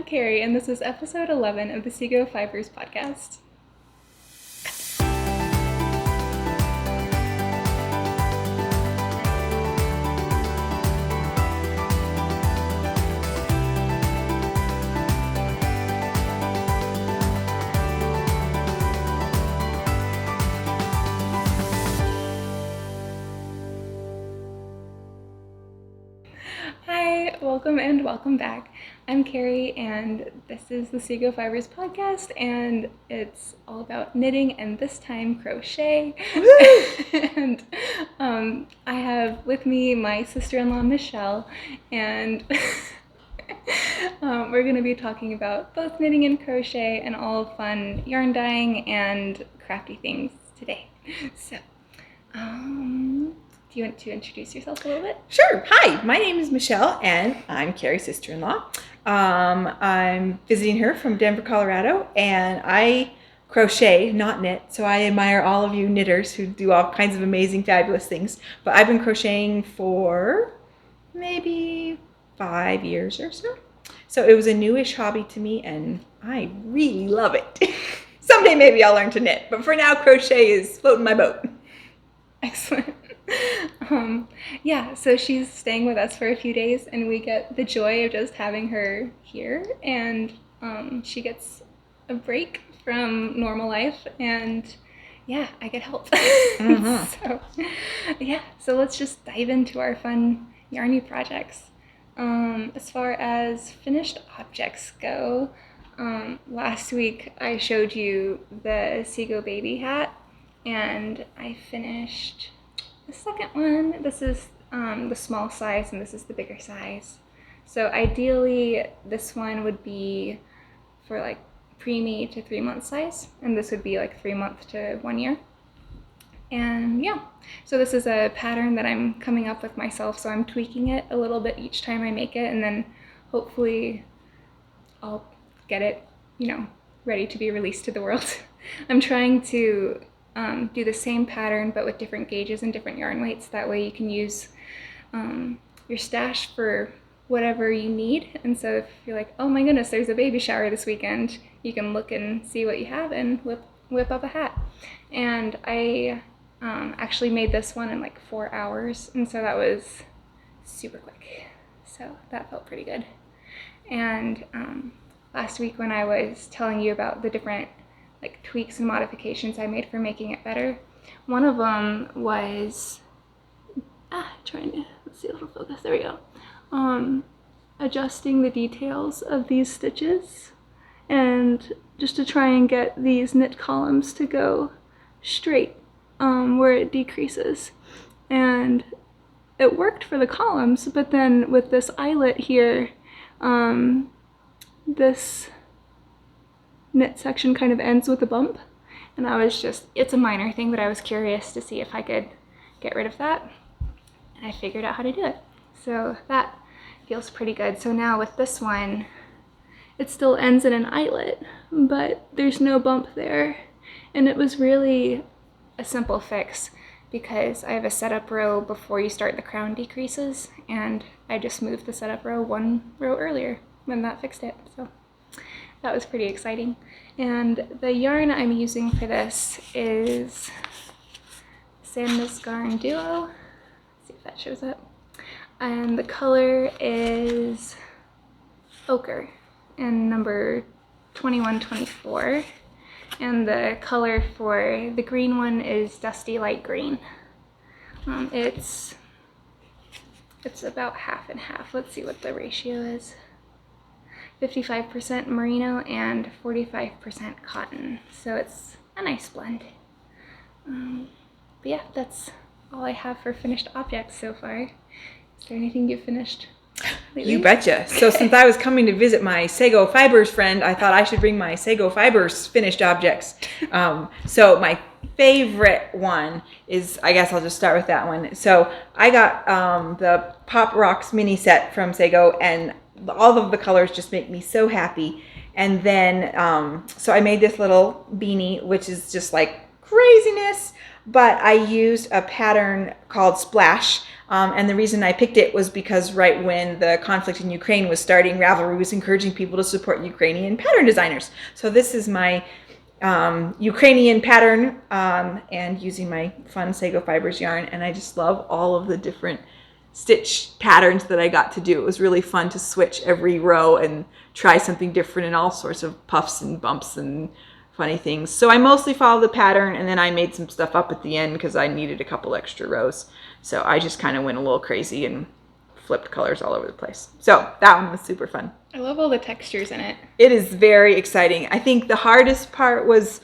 Carrie, and this is episode 11 of the Sego Fibers podcast. Hi, welcome back. I'm Carrie, and this is the Sego Fibers podcast, and it's all about knitting, and this time crochet. And I have with me my sister-in-law Michelle, and we're going to be talking about both knitting and crochet and all fun yarn dyeing and crafty things today. So, do you want to introduce yourself a little bit? Sure. Hi, my name is Michelle, and I'm Carrie's sister-in-law. I'm visiting her from Denver, Colorado, and I crochet, not knit, so I admire all of you knitters who do all kinds of amazing, fabulous things. But I've been crocheting for maybe 5 years or so. So it was a newish hobby to me, and I really love it. Someday maybe I'll learn to knit, but for now, crochet is floating my boat. Excellent. So she's staying with us for a few days, and we get the joy of just having her here, and she gets a break from normal life, and I get help. Mm-hmm. So let's just dive into our fun yarny projects. As far as finished objects go, last week I showed you the Sego Baby Hat, and I finished the second one. This is the small size, and this is the bigger size. So ideally, this one would be for like preemie to 3 month size, and this would be like 3 month to 1 year. And so this is a pattern that I'm coming up with myself, so I'm tweaking it a little bit each time I make it, and then hopefully I'll get it, ready to be released to the world. I'm trying to do the same pattern but with different gauges and different yarn weights. That way you can use your stash for whatever you need. And so if you're like, oh my goodness, there's a baby shower this weekend, you can look and see what you have and whip up a hat. And I actually made this one in like 4 hours, and so that was super quick. So that felt pretty good. And last week when I was telling you about the different tweaks and modifications I made for making it better, one of them was let's see if it'll focus, there we go, adjusting the details of these stitches, and just to try and get these knit columns to go straight where it decreases. And it worked for the columns, but then with this eyelet here, this knit section kind of ends with a bump, and it's a minor thing, but I was curious to see if I could get rid of that, and I figured out how to do it. So that feels pretty good. So now with this one, it still ends in an eyelet, but there's no bump there, and it was really a simple fix because I have a setup row before you start the crown decreases, and I just moved the setup row 1 row earlier, and that fixed it. So that was pretty exciting. And the yarn I'm using for this is Sandnes Garn Duo. Let's see if that shows up. And the color is Ochre in number 2124. And the color for the green one is Dusty Light Green. It's about half and half. Let's see what the ratio is. 55% merino and 45% cotton, so it's a nice blend. But that's all I have for finished objects so far. Is there anything you've finished lately? You betcha. So since I was coming to visit my Sego Fibers friend, I thought I should bring my Sego Fibers finished objects. So my favorite one is, I guess I'll just start with that one. So I got the Pop Rocks mini set from Sego, and all of the colors just make me so happy. And then, so I made this little beanie, which is just like craziness. but I used a pattern called Splash. And the reason I picked it was because right when the conflict in Ukraine was starting, Ravelry was encouraging people to support Ukrainian pattern designers. So this is my Ukrainian pattern, and using my fun Sego Fibers yarn. And I just love all of the different stitch patterns that I got to do. It was really fun to switch every row and try something different and all sorts of puffs and bumps and funny things. So I mostly followed the pattern, and then I made some stuff up at the end because I needed a couple extra rows. So I just kind of went a little crazy and flipped colors all over the place. So that one was super fun. I love all the textures in it. It is very exciting. I think the hardest part was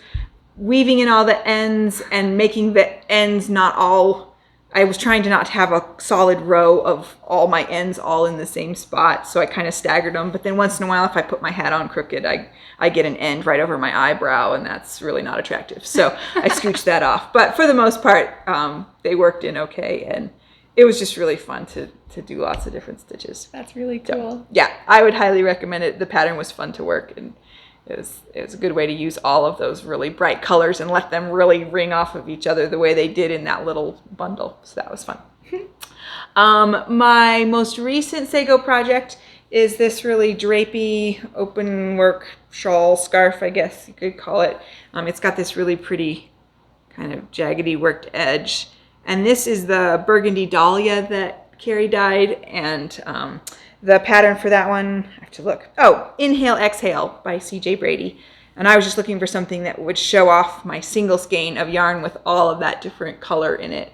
weaving in all the ends and making the ends not all, I was trying to not have a solid row of all my ends all in the same spot, so I kind of staggered them. But then once in a while, if I put my hat on crooked, I get an end right over my eyebrow, and that's really not attractive. So I scooched that off. But for the most part, they worked in okay, and it was just really fun to do lots of different stitches. That's really cool. So, yeah, I would highly recommend it. The pattern was fun to work, and it was a good way to use all of those really bright colors and let them really ring off of each other the way they did in that little bundle. So that was fun. My most recent Sego project is this really drapey open work shawl scarf, I guess you could call it. It's got this really pretty kind of jaggedy worked edge. And this is the Burgundy Dahlia that Carrie dyed, and the pattern for that one, I have to look. Oh, Inhale, Exhale by CJ Brady. And I was just looking for something that would show off my single skein of yarn with all of that different color in it.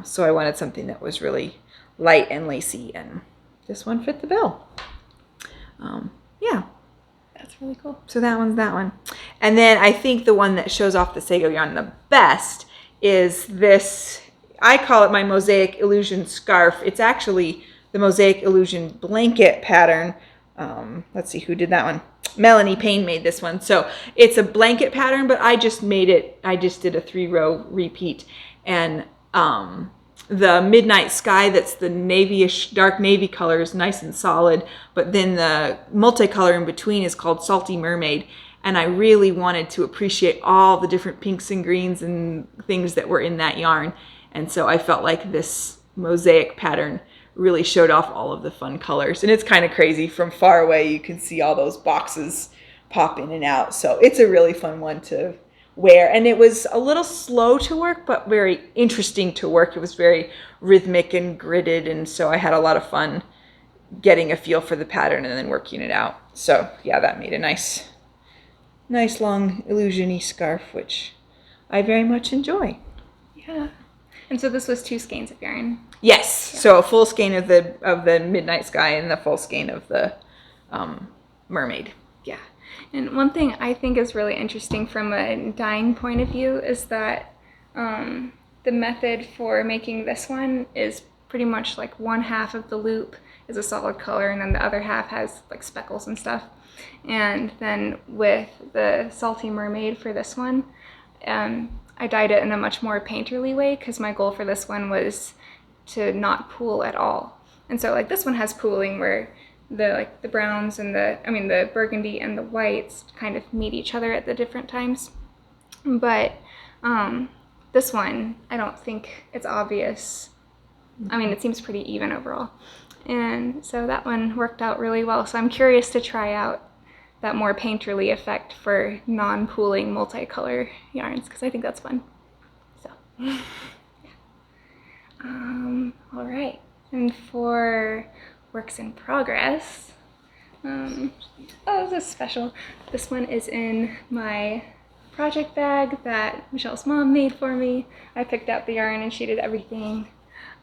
So I wanted something that was really light and lacy, and this one fit the bill. Yeah. That's really cool. So that one's that one. And then I think the one that shows off the Sego yarn the best is this. I call it my Mosaic Illusion scarf. It's actually the Mosaic Illusion blanket pattern. Let's see who did that one. Melanie Payne made this one. So it's a blanket pattern, but I just made it. I just did a 3-row repeat. And the Midnight Sky, that's the navy-ish, dark navy color, is nice and solid. But then the multicolor in between is called Salty Mermaid. And I really wanted to appreciate all the different pinks and greens and things that were in that yarn. And so I felt like this mosaic pattern really showed off all of the fun colors. And it's kind of crazy. From far away, you can see all those boxes pop in and out. So it's a really fun one to wear. And it was a little slow to work, but very interesting to work. It was very rhythmic and gridded. And so I had a lot of fun getting a feel for the pattern and then working it out. So yeah, that made a nice long illusion-y scarf, which I very much enjoy. Yeah. And so this was 2 skeins of yarn. Yes. Yeah. So a full skein of the Midnight Sky and the full skein of the Mermaid. Yeah. And one thing I think is really interesting from a dyeing point of view is that the method for making this one is pretty much like 1/2 of the loop is a solid color, and then the other half has like speckles and stuff. And then with the Salty Mermaid for this one, I dyed it in a much more painterly way because my goal for this one was to not pool at all. And so like this one has pooling where the browns and the burgundy and the whites kind of meet each other at the different times. But this one, I don't think it's obvious. I mean, it seems pretty even overall. And so that one worked out really well. So I'm curious to try out that more painterly effect for non-pooling multicolor yarns because I think that's fun. So, yeah. All right. And for works in progress, this is special. This one is in my project bag that Michelle's mom made for me. I picked out the yarn and she did everything.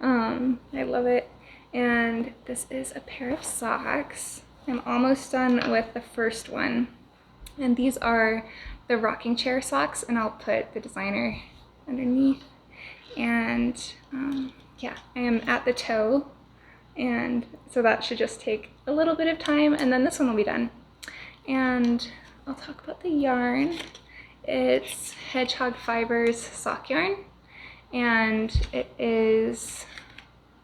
I love it. And this is a pair of socks. I'm almost done with the first one. And these are the rocking chair socks, and I'll put the designer underneath. And yeah, I am at the toe. And so that should just take a little bit of time, and then this one will be done. And I'll talk about the yarn. It's Hedgehog Fibres sock yarn, and it is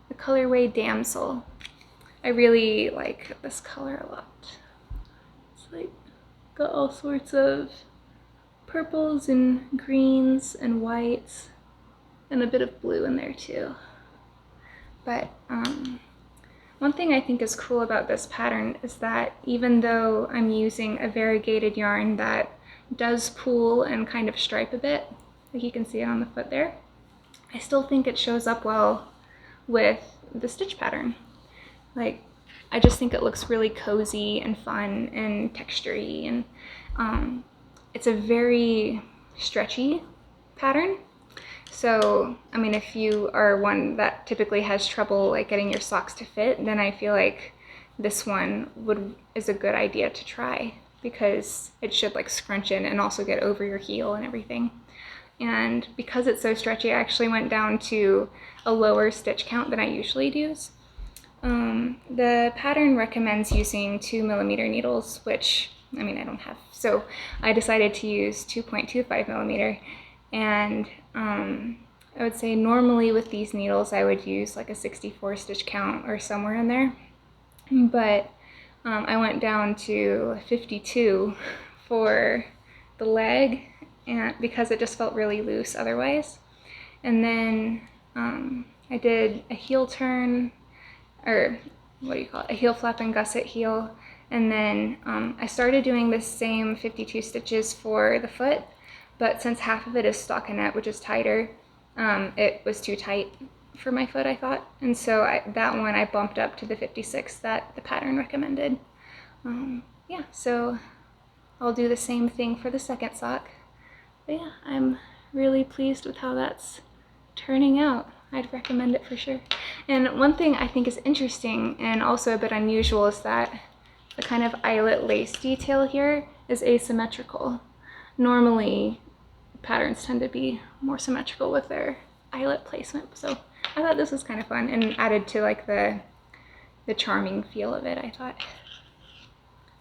the colorway Damsel. I really like this color a lot. It's like got all sorts of purples and greens and whites. and a bit of blue in there too. But one thing I think is cool about this pattern is that even though I'm using a variegated yarn that does pool and kind of stripe a bit, like you can see it on the foot there, I still think it shows up well with the stitch pattern. Like, I just think it looks really cozy and fun and textury, and it's a very stretchy pattern. So, I mean, if you are one that typically has trouble like getting your socks to fit, then I feel like this one is a good idea to try, because it should like scrunch in and also get over your heel and everything. And because it's so stretchy, I actually went down to a lower stitch count than I usually do. The pattern recommends using 2mm needles, which, I mean, I don't have. So I decided to use 2.25mm. And I would say normally with these needles, I would use like a 64 stitch count or somewhere in there. But I went down to 52 for the leg, and because it just felt really loose otherwise. And then I did a heel turn, or what do you call it, a heel flap and gusset heel. And then I started doing the same 52 stitches for the foot, but since half of it is stockinette, which is tighter, it was too tight for my foot, I thought. And so that one I bumped up to the 56 that the pattern recommended. Yeah, so I'll do the same thing for the second sock. But yeah, I'm really pleased with how that's turning out. I'd recommend it for sure. And one thing I think is interesting and also a bit unusual is that the kind of eyelet lace detail here is asymmetrical. Normally, patterns tend to be more symmetrical with their eyelet placement. So I thought this was kind of fun and added to like the charming feel of it, I thought.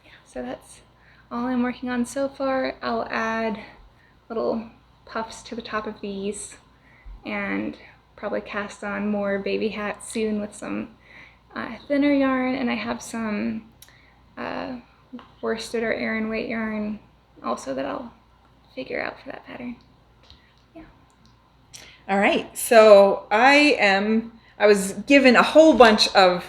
Yeah, so that's all I'm working on so far. I'll add little puffs to the top of these and probably cast on more baby hats soon with some thinner yarn, and I have some worsted or Aran weight yarn also that I'll figure out for that pattern. Yeah. All right, so I was given a whole bunch of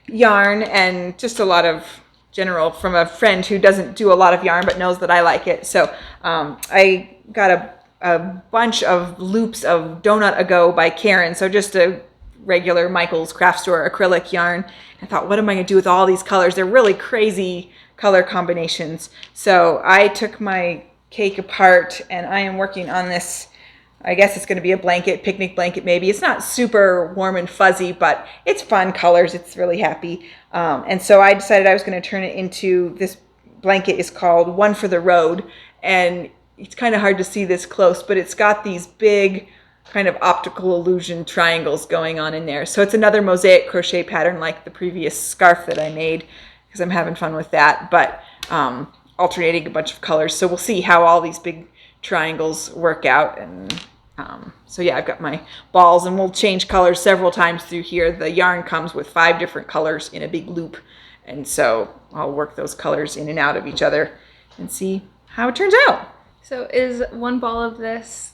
yarn and just a lot of general from a friend who doesn't do a lot of yarn but knows that I like it. So I got a bunch of loops of Donut Ago by Caron, so just a regular Michael's craft store acrylic yarn. I thought, what am I going to do with all these colors? They're really crazy color combinations. So I took my cake apart and I am working on this. I guess it's going to be a blanket, picnic blanket maybe. It's not super warm and fuzzy, but it's fun colors. It's really happy. And so I decided I was going to turn it into, this blanket is called One for the Road. And it's kind of hard to see this close, but it's got these big kind of optical illusion triangles going on in there. So it's another mosaic crochet pattern like the previous scarf that I made, because I'm having fun with that, but alternating a bunch of colors. So we'll see how all these big triangles work out. And so yeah, I've got my balls and we'll change colors several times through here. The yarn comes with 5 different colors in a big loop. And so I'll work those colors in and out of each other and see how it turns out. So is one ball of this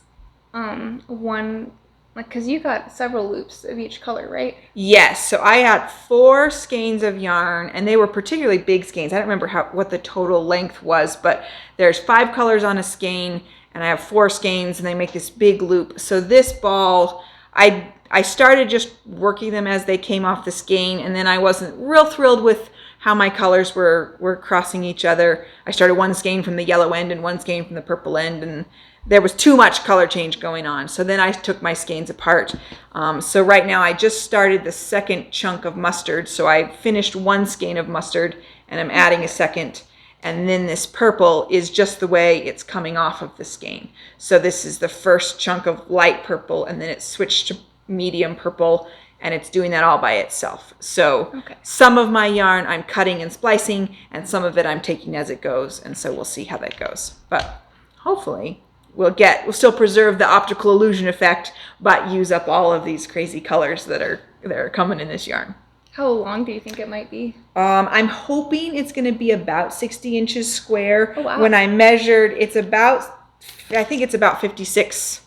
one, like, because you got several loops of each color, right? Yes, so I had 4 skeins of yarn, and they were particularly big skeins. I don't remember what the total length was, but there's 5 colors on a skein, and I have 4 skeins, and they make this big loop. So this ball, I started just working them as they came off the skein, and then I wasn't real thrilled with how my colors were crossing each other. I started one skein from the yellow end and one skein from the purple end, and there was too much color change going on. So then I took my skeins apart. So right now I just started the second chunk of mustard. So I finished one skein of mustard and I'm adding a second. And then this purple is just the way it's coming off of the skein. So this is the first chunk of light purple, and then it switched to medium purple, and it's doing that all by itself. So Some of my yarn I'm cutting and splicing, and some of it I'm taking as it goes. And so we'll see how that goes. But hopefully we'll still preserve the optical illusion effect, but use up all of these crazy colors that are coming in this yarn. How long do you think it might be? I'm hoping it's going to be about 60 inches square. Oh, wow. When I measured, I think it's about 56.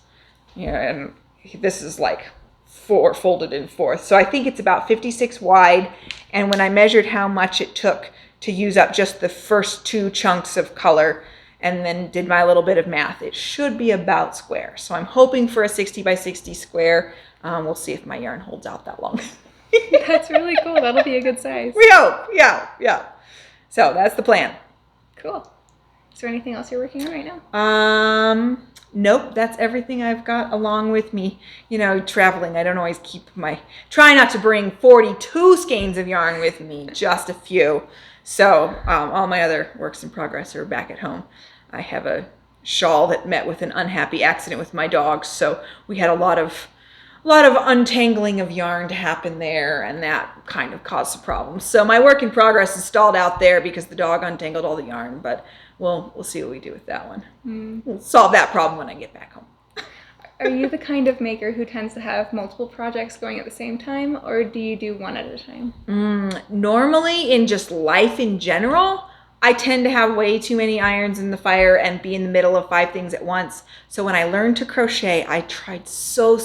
Yeah, and this is like 4 folded in fourth. So I think it's about 56 wide. And when I measured how much it took to use up just the first 2 chunks of color and then did my little bit of math, it should be about square. So I'm hoping for a 60 by 60 square. We'll see if my yarn holds out that long. That's really cool. That'll be a good size. We hope. Yeah. So that's the plan. Cool. Is there anything else you're working on right now? Nope, that's everything I've got along with me. You know, traveling, I don't always try not to bring 42 skeins of yarn with me, just a few. So all my other works in progress are back at home. I have a shawl that met with an unhappy accident with my dogs, so we had a lot of untangling of yarn to happen there, and that kind of caused some problems. So my work in progress is stalled out there because the dog untangled all the yarn, but we'll see what we do with that one. We'll solve that problem when I get back home. Are you the kind of maker who tends to have multiple projects going at the same time, or do you do one at a time? Normally, in just life in general, I tend to have way too many irons in the fire and be in the middle of 5 things at once. So when I learned to crochet, I tried so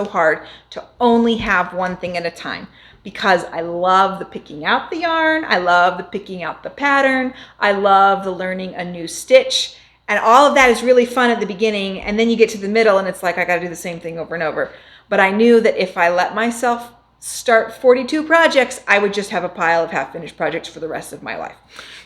hard to only have one thing at a time, because I love the picking out the yarn, I love the picking out the pattern, I love the learning a new stitch, and all of that is really fun at the beginning, and then you get to the middle and it's like I gotta do the same thing over and over. But I knew that if I let myself start 42 projects, I would just have a pile of half-finished projects for the rest of my life.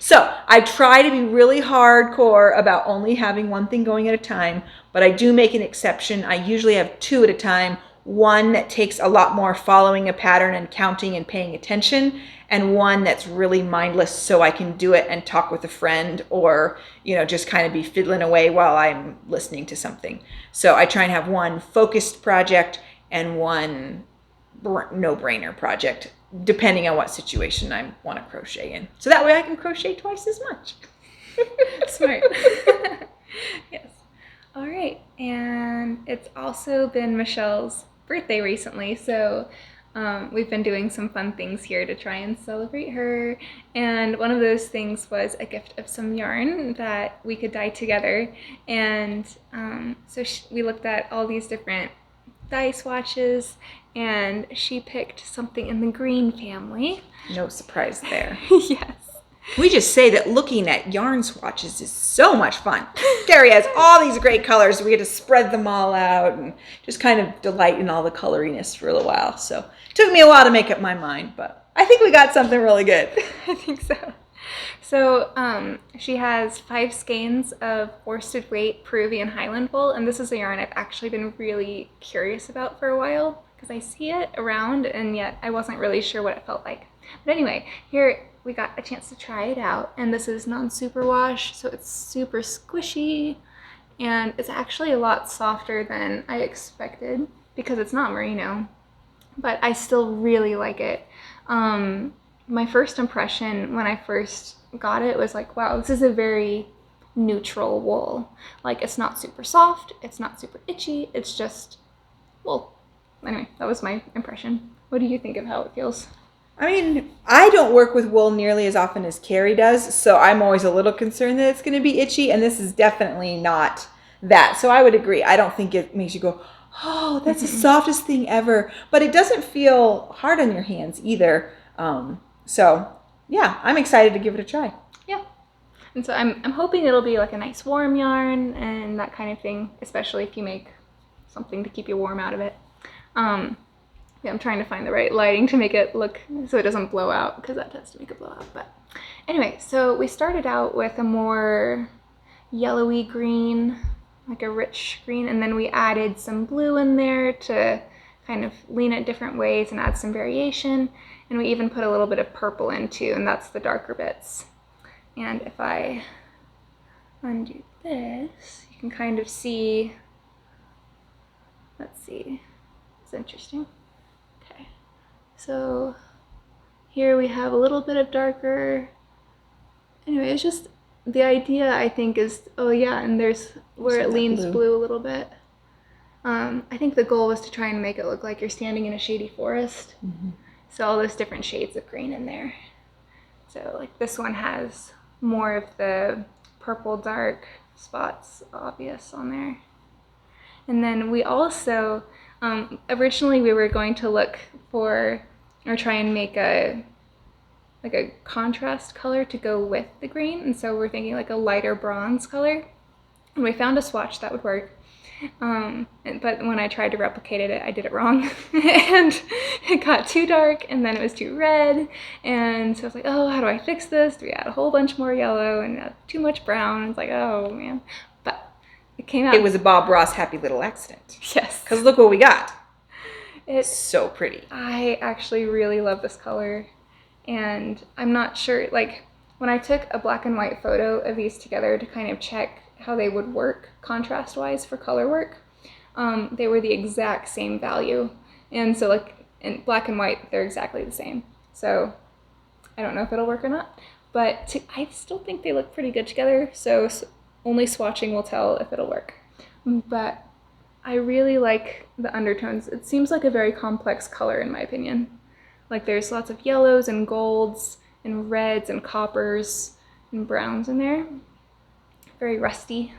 So I try to be really hardcore about only having one thing going at a time, but I do make an exception. I usually have 2 at a time. One that takes a lot more following a pattern and counting and paying attention, and one that's really mindless so I can do it and talk with a friend, or, you know, just kind of be fiddling away while I'm listening to something. So I try and have one focused project and one no-brainer project, depending on what situation I want to crochet in. So that way I can crochet twice as much. Smart. Yes. All right. And it's also been Michelle's birthday recently, so we've been doing some fun things here to try and celebrate her. And one of those things was a gift of some yarn that we could dye together. And so we looked at all these different dye swatches, and she picked something in the green family. No surprise there. Yes. We just say that looking at yarn swatches is so much fun. Carrie has all these great colors. We get to spread them all out and just kind of delight in all the coloriness for a little while. So it took me a while to make up my mind, but I think we got something really good. I think so. So she has 5 skeins of worsted weight Peruvian Highland wool, and this is a yarn I've actually been really curious about for a while because I see it around and yet I wasn't really sure what it felt like. But anyway, here we got a chance to try it out, and this is non-superwash, so it's super squishy, and it's actually a lot softer than I expected because it's not merino, but I still really like it. My first impression when I first got it was like, wow, this is a very neutral wool. Like, it's not super soft, it's not super itchy, it's just wool. Anyway, that was my impression. What do you think of how it feels? I mean, I don't work with wool nearly as often as Carrie does, so I'm always a little concerned that it's going to be itchy, and this is definitely not that. So I would agree. I don't think it makes you go, oh, that's the softest thing ever. But it doesn't feel hard on your hands either. So yeah, I'm excited to give it a try. Yeah. And so I'm hoping it'll be like a nice warm yarn and that kind of thing, especially if you make something to keep you warm out of it. Yeah, I'm trying to find the right lighting to make it look so it doesn't blow out, because that tends to make it blow out. But anyway, so we started out with a more yellowy green, like a rich green, and then we added some blue in there to kind of lean it different ways and add some variation. And we even put a little bit of purple in too, and that's the darker bits. And if I undo this, you can kind of see, let's see, it's interesting. Okay, so here we have a little bit of darker. Anyway, it's just, the idea I think is, oh yeah, and there's where it leans blue a little bit. I think the goal was to try and make it look like you're standing in a shady forest. Mm-hmm. So all those different shades of green in there. So like this one has more of the purple dark spots obvious on there. And then we also Originally we were going to look for or try and make a contrast color to go with the green, and so we're thinking like a lighter bronze color, and we found a swatch that would work. But when I tried to replicate it, I did it wrong, and it got too dark, and then it was too red, and so I was like, oh, how do I fix this? Do we add a whole bunch more yellow and too much brown? It's like, oh man, but it came out. It was a Bob Ross happy little accident. Yes. Because look what we got. It's so pretty. I actually really love this color, and I'm not sure, like, when I took a black and white photo of these together to kind of check how they would work contrast-wise for color work, they were the exact same value. And so, like, in black and white, they're exactly the same. So I don't know if it'll work or not, but I still think they look pretty good together, so only swatching will tell if it'll work. But I really like the undertones. It seems like a very complex color in my opinion. Like there's lots of yellows and golds and reds and coppers and browns in there. Very rusty.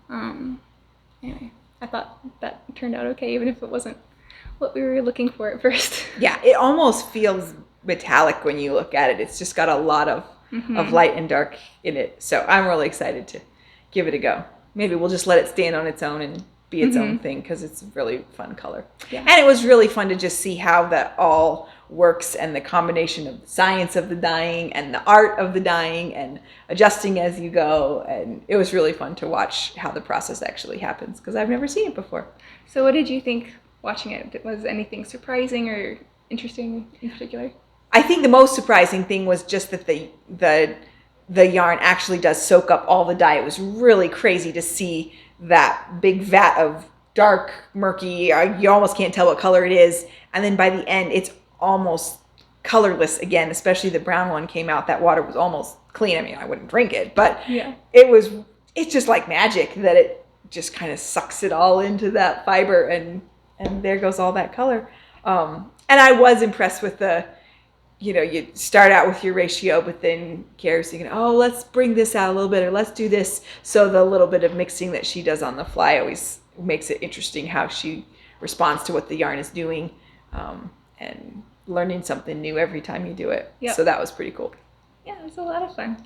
Anyway, I thought that turned out okay, even if it wasn't what we were looking for at first. Yeah, it almost feels metallic when you look at it. It's just got a lot of light and dark in it. So I'm really excited to give it a go. Maybe we'll just let it stand on its own and be its own thing, because it's a really fun color. Yeah. And it was really fun to just see how that all works, and the combination of the science of the dyeing and the art of the dyeing and adjusting as you go. And it was really fun to watch how the process actually happens, because I've never seen it before. So what did you think watching it? Was anything surprising or interesting in particular? I think the most surprising thing was just that the yarn actually does soak up all the dye. It was really crazy to see that big vat of dark, murky, you almost can't tell what color it is. And then by the end, it's almost colorless again, especially the brown one came out. That water was almost clean. I mean, I wouldn't drink it, but yeah, it's just like magic that it just kind of sucks it all into that fiber, and there goes all that color. And I was impressed with you start out with your ratio, but then Carrie's thinking, oh, let's bring this out a little bit, or let's do this. So the little bit of mixing that she does on the fly always makes it interesting how she responds to what the yarn is doing, and learning something new every time you do it. Yep. So that was pretty cool. Yeah, it was a lot of fun.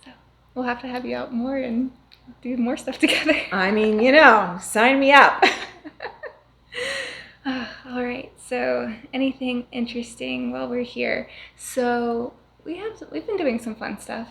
So we'll have to have you out more and do more stuff together. I mean, sign me up. All right, so anything interesting while we're here? So we've been doing some fun stuff.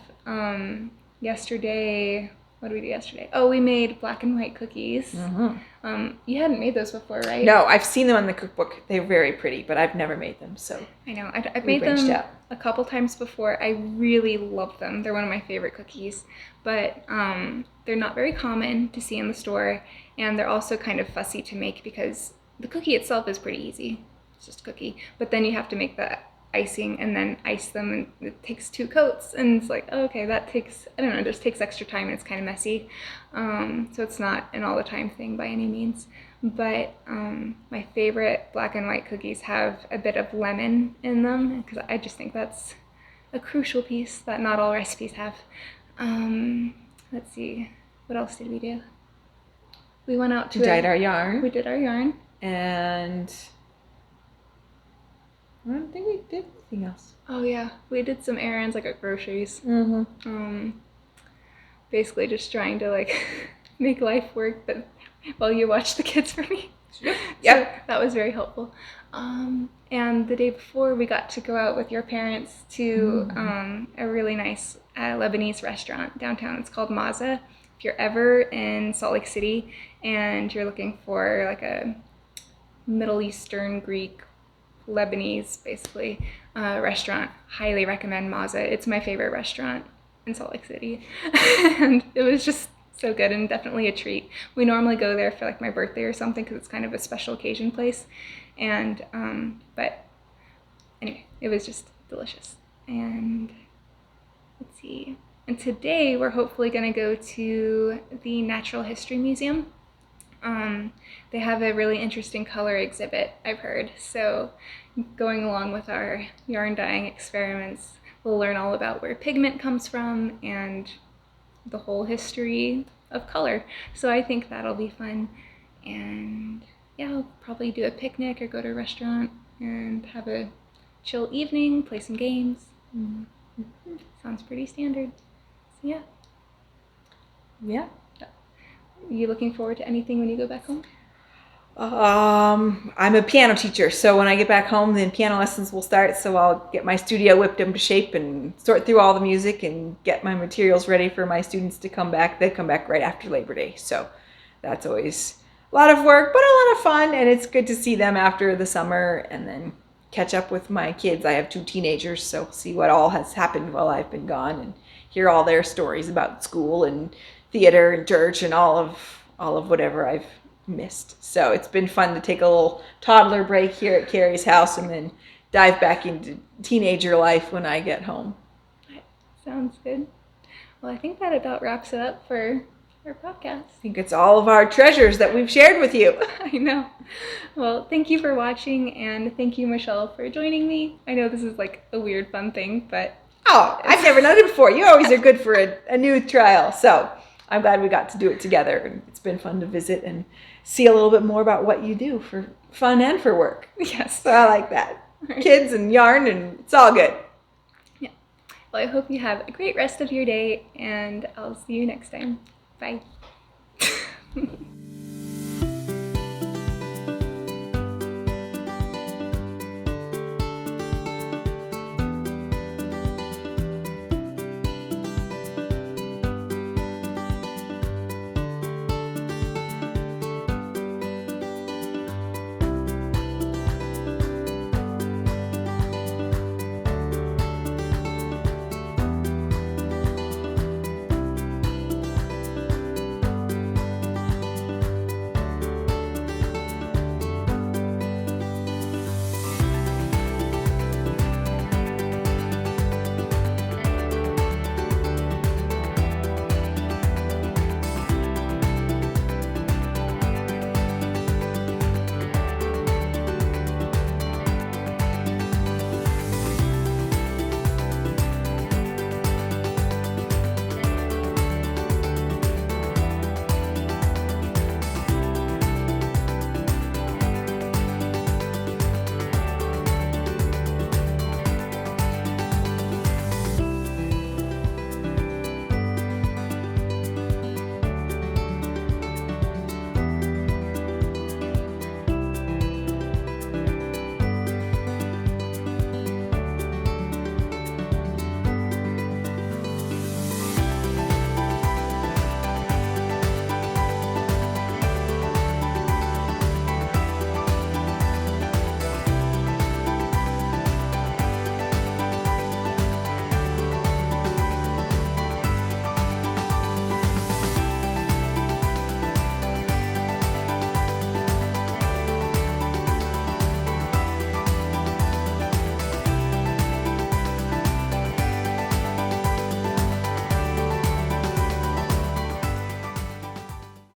Yesterday, what did we do yesterday? Oh, we made black and white cookies. You hadn't made those before, right? No, I've seen them in the cookbook. They're very pretty, but I've never made them. So I know I've made them a couple times before. I really love them. They're one of my favorite cookies, but they're not very common to see in the store, and they're also kind of fussy to make because the cookie itself is pretty easy. It's just a cookie. But then you have to make the icing and then ice them, and it takes 2 coats. And it's like, oh, okay, that takes, I don't know, it just takes extra time, and it's kind of messy. So it's not an all the time thing by any means. But my favorite black and white cookies have a bit of lemon in them, because I just think that's a crucial piece that not all recipes have. Let's see, what else did we do? We went out to dyed our yarn. We did our yarn. And I don't think we did anything else. Oh yeah, we did some errands like at groceries. Basically just trying to like make life work, but while you watch the kids for me. Yep. So that was very helpful. And the day before, we got to go out with your parents to a really nice Lebanese restaurant downtown. It's called Mazza. If you're ever in Salt Lake City and you're looking for like a Middle Eastern, Greek, Lebanese, basically, restaurant, highly recommend Mazza. It's my favorite restaurant in Salt Lake City. And it was just so good and definitely a treat. We normally go there for like my birthday or something because it's kind of a special occasion place. And, but anyway, it was just delicious. And let's see. And today we're hopefully going to go to the Natural History Museum. They have a really interesting color exhibit, I've heard. So going along with our yarn dyeing experiments, we'll learn all about where pigment comes from and the whole history of color. So I think that'll be fun. And yeah, I'll probably do a picnic or go to a restaurant and have a chill evening, play some games. Sounds pretty standard. So yeah. Yeah. You looking forward to anything when you go back home? I'm a piano teacher, so when I get back home, then piano lessons will start. So I'll get my studio whipped into shape and sort through all the music and get my materials ready for my students to come back. They come back right after Labor Day, so that's always a lot of work, but a lot of fun, and it's good to see them after the summer and then catch up with my kids. I have 2 teenagers, so see what all has happened while I've been gone and hear all their stories about school and theater and church and all of whatever I've missed. So it's been fun to take a little toddler break here at Carrie's house and then dive back into teenager life when I get home. Sounds good. Well, I think that about wraps it up for our podcast. I think it's all of our treasures that we've shared with you. I know. Well, thank you for watching, and thank you, Michelle, for joining me. I know this is like a weird, fun thing, but... Oh, I've never done it before. You always are good for a new trial. So I'm glad we got to do it together, and it's been fun to visit and see a little bit more about what you do for fun and for work. Yes. So I like that. Right. Kids and yarn, and it's all good. Yeah. Well, I hope you have a great rest of your day, and I'll see you next time. Bye.